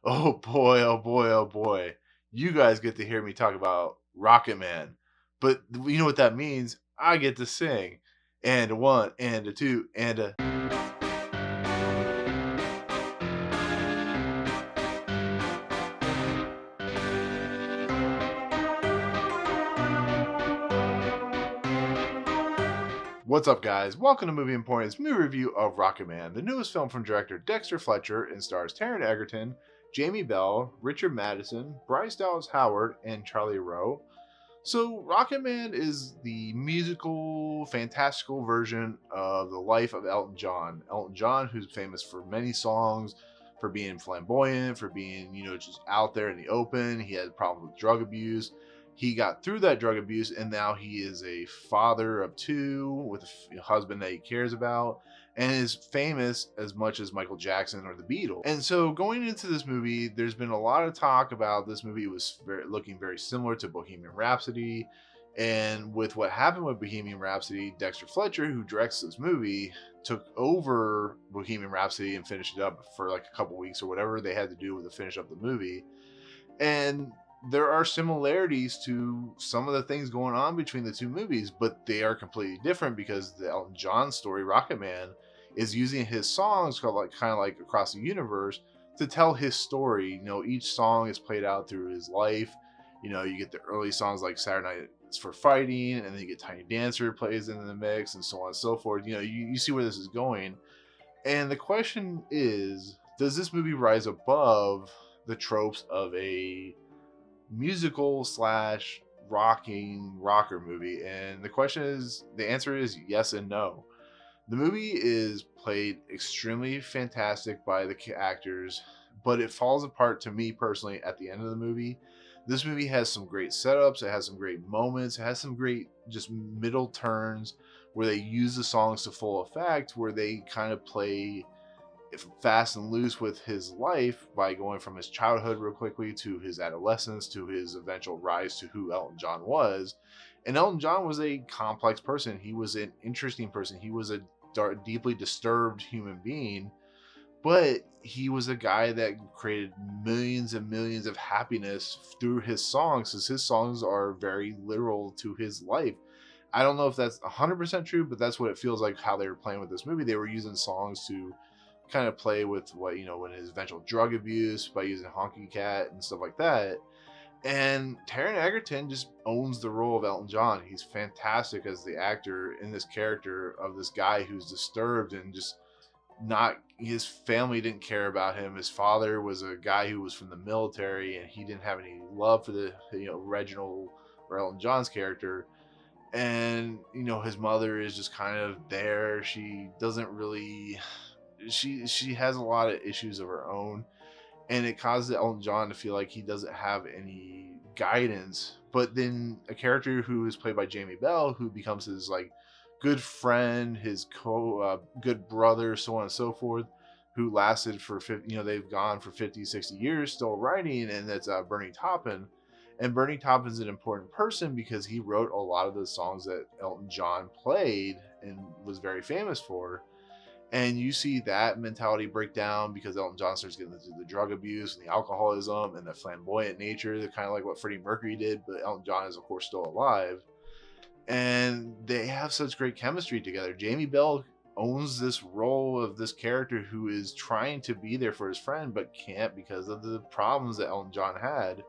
Oh boy, oh boy, oh boy. You guys get to hear me talk about Rocketman. But you know what that means? I get to sing. And a one, and a two, and a. What's up, guys? Welcome to Movie Emporium's movie review of Rocketman, the newest film from director Dexter Fletcher and stars Taron Egerton, Jamie Bell, Richard Madison, Bryce Dallas Howard, and Charlie Rowe. So, Rocketman is the musical, fantastical version of the life of Elton John. Elton John, who's famous for many songs, for being flamboyant, for being, just out there in the open. He had problems with drug abuse. He got through that drug abuse, and now he is a father of two with a husband that he cares about and is famous as much as Michael Jackson or the Beatles. And so going into this movie, there's been a lot of talk about this movie was looking very similar to Bohemian Rhapsody. And with what happened with Bohemian Rhapsody, Dexter Fletcher, who directs this movie, took over Bohemian Rhapsody and finished it up for like a couple weeks or whatever they had to do to finish up the movie. And there are similarities to some of the things going on between the two movies, but they are completely different because the Elton John story, Rocketman, is using his songs kind of like across the universe to tell his story. Each song is played out through his life. You get the early songs like Saturday Night is for Fighting, and then you get Tiny Dancer plays into the mix, and so on and so forth. You see where this is going. And the question is, does this movie rise above the tropes of a musical slash rocking rocker movie? And the answer is yes and no. The movie is played extremely fantastic by the actors, but it falls apart to me personally at the end of the movie. This movie has some great setups, it has some great moments, it has some great just middle turns where they use the songs to full effect, where they kind of play fast and loose with his life by going from his childhood real quickly to his adolescence to his eventual rise to who Elton John was. And Elton John was a complex person. He was an interesting person. He was a deeply disturbed human being, but he was a guy that created millions and millions of happiness through his songs, because his songs are very literal to his life. I don't know if that's 100% true, but that's what it feels like how they were playing with this movie. They were using songs to kind of play with what when his eventual drug abuse by using Honky Cat and stuff like that. And Taron Egerton just owns the role of Elton John. He's fantastic as the actor in this character of this guy who's disturbed and just not, his family didn't care about him. His father was a guy who was from the military and he didn't have any love for the Reginald or Elton John's character. And his mother is just kind of there. She doesn't really, she has a lot of issues of her own, and it causes Elton John to feel like he doesn't have any guidance. But then a character who is played by Jamie Bell, who becomes his like good friend, his good brother, so on and so forth, who lasted for 50, they've gone for 50, 60 years still writing, and that's Bernie Taupin. And Bernie Taupin's an important person because he wrote a lot of the songs that Elton John played and was very famous for. And you see that mentality break down because Elton John starts getting into the drug abuse and the alcoholism and the flamboyant nature, kind of like what Freddie Mercury did, but Elton John is, of course, still alive. And they have such great chemistry together. Jamie Bell owns this role of this character who is trying to be there for his friend, but can't because of the problems that Elton John had.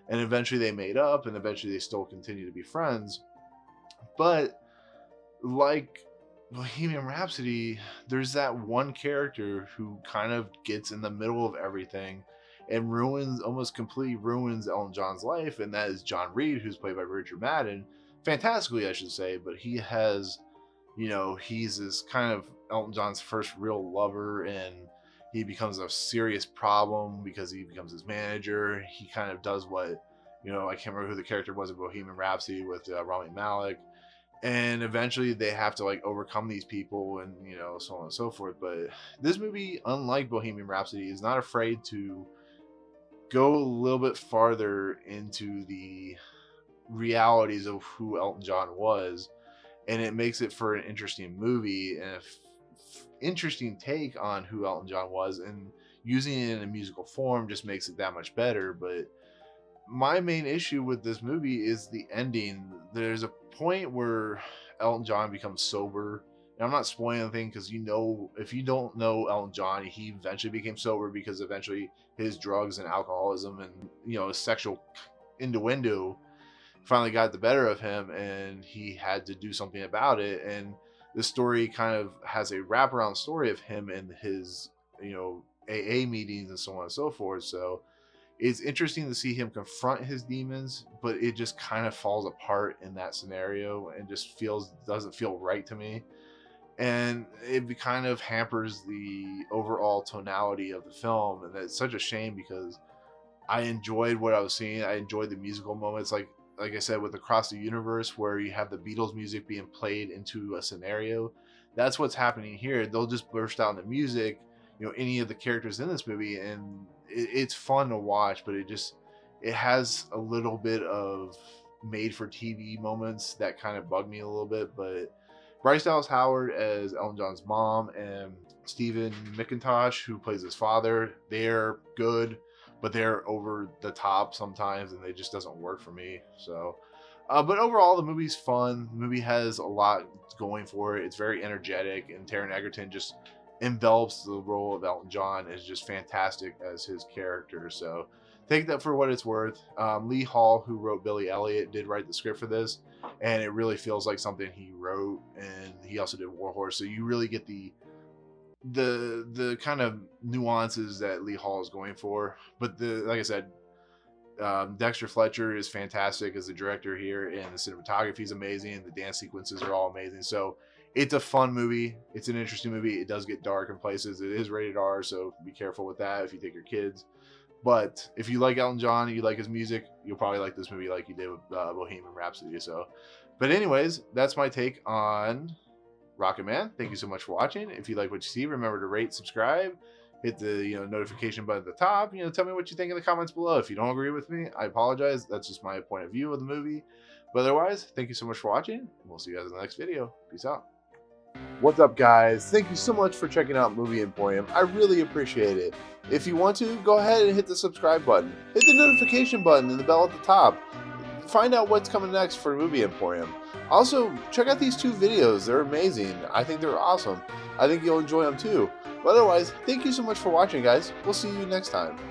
And eventually they made up, and eventually they still continue to be friends. But like Bohemian Rhapsody, there's that one character who kind of gets in the middle of everything and almost completely ruins Elton John's life, and that is John Reed, who's played by Richard Madden. Fantastically, I should say, but he has, he's this kind of Elton John's first real lover, and he becomes a serious problem because he becomes his manager. He kind of does what, I can't remember who the character was in Bohemian Rhapsody with Rami Malek, and eventually they have to like overcome these people and so on and so forth. But this movie, unlike Bohemian Rhapsody, is not afraid to go a little bit farther into the realities of who Elton John was, and it makes it for an interesting movie and interesting take on who Elton John was. And using it in a musical form just makes it that much better. But my main issue with this movie is the ending. There's a point where Elton John becomes sober. And I'm not spoiling anything because if you don't know Elton John, he eventually became sober because eventually his drugs and alcoholism and his sexual innuendo finally got the better of him, and he had to do something about it. And the story kind of has a wraparound story of him and his AA meetings and so on and so forth. So it's interesting to see him confront his demons, but it just kind of falls apart in that scenario and just doesn't feel right to me. And it kind of hampers the overall tonality of the film, and it's such a shame because I enjoyed what I was seeing. I enjoyed the musical moments, like I said, with Across the Universe, where you have the Beatles music being played into a scenario. That's what's happening here. They'll just burst out into music, any of the characters in this movie, and it's fun to watch, but it has a little bit of made for TV moments that kind of bug me a little bit. But Bryce Dallas Howard as Elton John's mom and Stephen McIntosh, who plays his father, they're good, but they're over the top sometimes, and it just doesn't work for me. So, but overall, the movie's fun. The movie has a lot going for it. It's very energetic, and Taron Egerton just envelops the role of Elton John is just fantastic as his character. So take that for what it's worth. Lee Hall, who wrote Billy Elliot, did write the script for this, and it really feels like something he wrote. And he also did War Horse, so you really get the kind of nuances that Lee Hall is going for. But like I said, Dexter Fletcher is fantastic as the director here, and the cinematography is amazing. The dance sequences are all amazing. So it's a fun movie. It's an interesting movie. It does get dark in places. It is rated R, so be careful with that if you take your kids. But if you like Elton John and you like his music, you'll probably like this movie like you did with Bohemian Rhapsody. So, but anyways, that's my take on Rocketman. Thank you so much for watching. If you like what you see, remember to rate, subscribe, hit the notification button at the top. Tell me what you think in the comments below. If you don't agree with me, I apologize. That's just my point of view of the movie. But otherwise, thank you so much for watching, and we'll see you guys in the next video. Peace out. What's up, guys? Thank you so much for checking out Movie Emporium. I really appreciate it. If you want to, go ahead and hit the subscribe button. Hit the notification button and the bell at the top. Find out what's coming next for Movie Emporium. Also, check out these 2 videos. They're amazing. I think they're awesome. I think you'll enjoy them too. But otherwise, thank you so much for watching, guys. We'll see you next time.